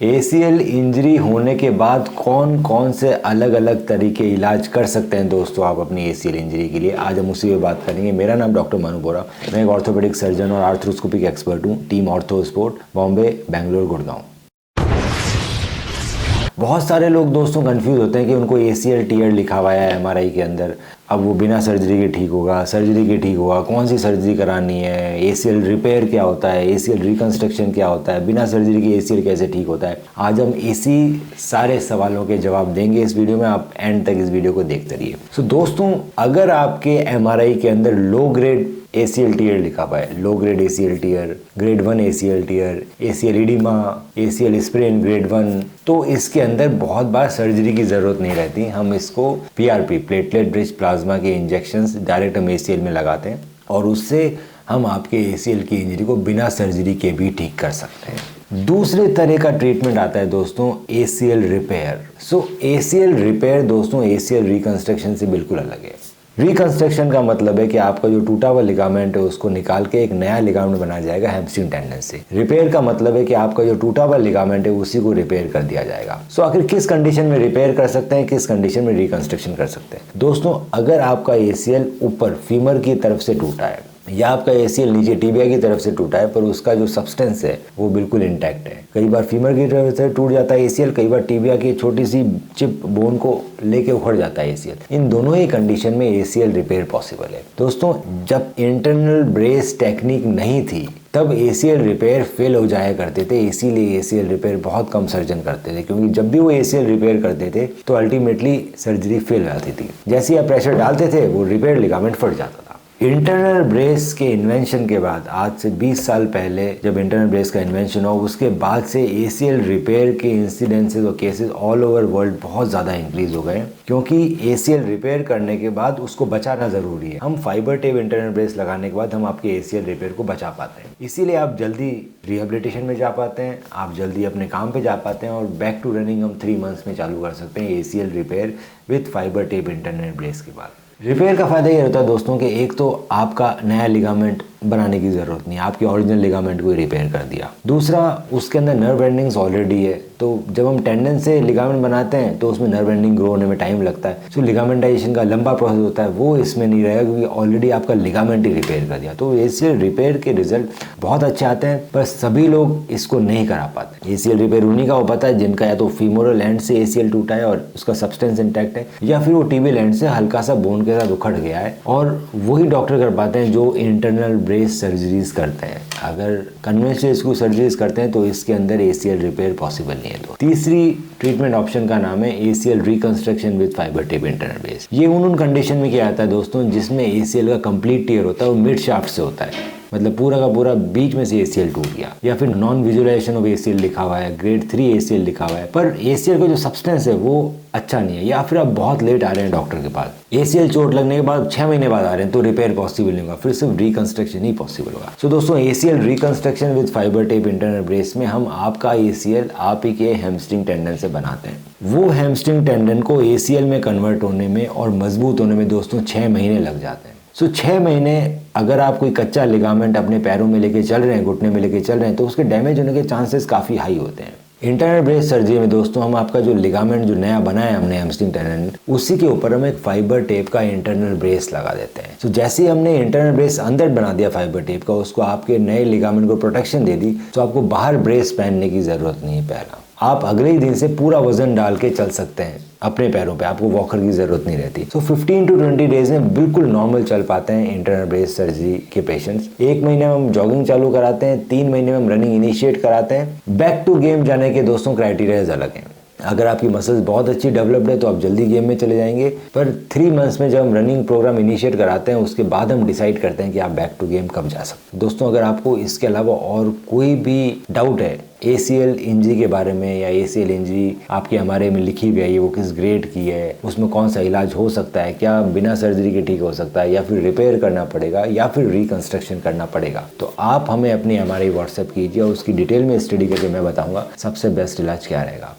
ACL injury होने के बाद कौन कौन से अलग अलग तरीके इलाज कर सकते हैं दोस्तों आप अपनी ACL इंजरी के लिए, आज हम उसी पे बात करेंगे। मेरा नाम डॉक्टर मनु बोरा, मैं एक ऑर्थोपेडिक सर्जन और आर्थ्रोस्कोपिक एक्सपर्ट हूँ, team ortho sport, Bombay, Bangalore, Gurgaon. बहुत सारे लोग दोस्तों कंफ्यूज होते हैं कि उनको ACL टीयर लिखा हुआ है MRI के अंदर, अब वो बिना सर्जरी के ठीक होगा, सर्जरी के ठीक होगा, कौन सी सर्जरी करानी है, ACL रिपेयर क्या होता है, ACL रिकंस्ट्रक्शन क्या होता है, बिना सर्जरी के ACL कैसे ठीक होता है। आज हम इसी सारे सवालों के जवाब देंगे इस वीडियो में, आप एंड तक इस वीडियो को देखते रहिए। दोस्तों अगर आपके MRI के अंदर लो ग्रेड ACL टीयर लिखा हुआ है, low grade ACL tear, grade 1 ACL tear, ACL oedema, ACL sprain grade 1, तो इसके अंदर बहुत बार सर्जरी की ज़रूरत नहीं रहती। हम इसको PRP, प्लेटलेट रिच प्लाज्मा के इंजेक्शंस डायरेक्ट हम ACL में लगाते हैं और उससे हम आपके ACL की इंजरी को बिना सर्जरी के भी ठीक कर सकते हैं। दूसरे तरह का ट्रीटमेंट आता है दोस्तों ACL रिपेयर। ACL रिपेयर दोस्तों ACL रिकंस्ट्रक्शन से बिल्कुल अलग है। रिकंस्ट्रक्शन का मतलब है कि आपका जो टूटा हुआ लिगामेंट है उसको निकाल के एक नया लिगामेंट बनाया जाएगा हैमस्ट्रिंग टेंडन से। रिपेयर का मतलब है कि आपका जो टूटा हुआ लिगामेंट है उसी को रिपेयर कर दिया जाएगा। आखिर किस कंडीशन में रिपेयर कर सकते हैं, किस कंडीशन में रिकंस्ट्रक्शन कर सकते हैं। दोस्तों अगर आपका ACL ऊपर फीमर की तरफ से टूटा है या आपका ACL नीचे टिबिया की तरफ से टूटा है पर उसका जो सब्सटेंस है वो बिल्कुल इंटैक्ट है, कई बार फीमर की तरफ से टूट जाता है ACL, कई बार टिबिया की छोटी सी चिप बोन को लेके उखड़ जाता है ACL। इन दोनों ही कंडीशन में ACL रिपेयर पॉसिबल है। दोस्तों जब इंटरनल ब्रेस टेक्निक नहीं थी तब ACL रिपेयर फेल हो जाया करते थे, इसीलिए ACL रिपेयर बहुत कम सर्जन करते थे, क्योंकि जब भी वो ACL रिपेयर करते थे तो अल्टीमेटली सर्जरी फेल हो जाती थी। जैसे ही आप प्रेशर डालते थे वो रिपेयर लिगामेंट फट जाता था। इंटरनल ब्रेस के इन्वेंशन के बाद, आज से 20 साल पहले जब इंटरनल ब्रेस का इन्वेंशन हुआ, उसके बाद से ACL रिपेयर के इंसिडेंसेस और केसेस ऑल ओवर वर्ल्ड बहुत ज़्यादा इंक्रीज हो गए, क्योंकि ACL रिपेयर करने के बाद उसको बचाना ज़रूरी है। हम फाइबर टेप इंटरनल ब्रेस लगाने के बाद हम आपके ACL रिपेयर को बचा पाते हैं, इसीलिए आप जल्दी रिहेबिलिटेशन में जा पाते हैं, आप जल्दी अपने काम पे जा पाते हैं और बैक टू रनिंग हम 3 मंथ्स में चालू कर सकते हैं ACL repair with fibre tape internal brace के बाद। रिपेयर का फ़ायदा ये होता है दोस्तों कि एक तो आपका नया लिगामेंट बनाने की ज़रूरत नहीं, आपके ओरिजिनल लिगामेंट को रिपेयर कर दिया। दूसरा, उसके अंदर नर्व एंडिंग्स ऑलरेडी है, तो जब हम टेंडन से लिगामेंट बनाते हैं तो उसमें नर्व एंडिंग ग्रो होने में टाइम लगता है, तो लिगामेंटाइजेशन का लंबा प्रोसेस होता है, वो इसमें नहीं रहेगा क्योंकि ऑलरेडी आपका लिगामेंट ही रिपेयर कर दिया। तो ACL रिपेयर के रिजल्ट बहुत अच्छे आते हैं, पर सभी लोग इसको नहीं करा पाते। ACL रिपेयर उन्हीं का हो पाता है जिनका या तो फीमोरल एंड से ACL टूटा है और उसका सब्सटेंस इंटैक्ट है, या फिर वो टिबियल एंड से हल्का सा बोन के साथ उखड़ गया है, और वही डॉक्टर कर पाते हैं जो इंटरनल ब्रेस सर्जरीज करते हैं। अगर कन्वेंशनल इसको सर्जरीज करते हैं तो इसके अंदर ACL रिपेयर पॉसिबल नहीं है। तो तीसरी ट्रीटमेंट ऑप्शन का नाम है ACL reconstruction with fibre tape internal brace. ये उन कंडीशन में किया जाता है दोस्तों जिसमें ACL का कंप्लीट टीयर होता है, वो मिड शाफ्ट से होता है, मतलब पूरा का पूरा बीच में से ACL टूट गया, या फिर नॉन विजुअलाइजेशन ऑफ ACL लिखा हुआ है, ग्रेड 3 ACL लिखा हुआ है, पर ACL का जो सब्सटेंस है वो अच्छा नहीं है, या फिर आप बहुत लेट आ रहे हैं डॉक्टर के पास, ACL चोट लगने के बाद 6 महीने बाद आ रहे हैं, तो रिपेयर पॉसिबल नहीं होगा, फिर सिर्फ रिकंस्ट्रक्शन ही पॉसिबल होगा। दोस्तों ACL reconstruction with fibre tape internal brace में हम आपका ACL आप ही के हैमस्ट्रिंग टेंडन से बनाते हैं। वो हैमस्ट्रिंग टेंडन को ACL में कन्वर्ट होने में और मजबूत होने में दोस्तों 6 महीने लग जाते हैं। 6 महीने अगर आप कोई कच्चा लिगामेंट अपने पैरों में लेके चल रहे हैं, घुटने में लेके चल रहे हैं, तो उसके डैमेज होने के चांसेस काफ़ी हाई होते हैं। इंटरनल ब्रेस सर्जरी में दोस्तों हम आपका जो लिगामेंट जो नया बनाया है हमने हैमस्ट्रिंग टेंडन, उसी के ऊपर हम एक फाइबर टेप का इंटरनल ब्रेस लगा देते हैं। जैसे ही हमने इंटरनल ब्रेस अंदर बना दिया फाइबर टेप का, उसको आपके नए लिगामेंट को प्रोटेक्शन दे दी, तो आपको बाहर ब्रेस पहनने की ज़रूरत नहीं है। पहला, आप अगले ही दिन से पूरा वजन डाल के चल सकते हैं अपने पैरों पे, आपको वॉकर की ज़रूरत नहीं रहती। 15 to 20 डेज में बिल्कुल नॉर्मल चल पाते हैं इंटरनल ब्रेस सर्जरी के पेशेंट्स। 1 महीने में हम जॉगिंग चालू कराते हैं, 3 महीने में हम रनिंग इनिशिएट कराते हैं। बैक टू गेम जाने के दोस्तों क्राइटेरियाज अलग हैं। अगर आपकी मसल्स बहुत अच्छी डेवलप्ड है तो आप जल्दी गेम में चले जाएंगे, पर 3 मंथ्स में जब हम रनिंग प्रोग्राम इनिशिएट कराते हैं उसके बाद हम डिसाइड करते हैं कि आप बैक टू गेम कब जा सकते हैं। दोस्तों अगर आपको इसके अलावा और कोई भी डाउट है ACL इंजरी के बारे में, या ACL इंजरी आपके हमारे में लिखी हुई है वो किस ग्रेड की है, उसमें कौन सा इलाज हो सकता है, क्या बिना सर्जरी के ठीक हो सकता है, या फिर रिपेयर करना पड़ेगा, या फिर रिकंस्ट्रक्शन करना पड़ेगा, तो आप हमें अपनी MRI व्हाट्सएप कीजिए और उसकी डिटेल में स्टडी करके मैं बताऊंगा सबसे बेस्ट इलाज क्या रहेगा।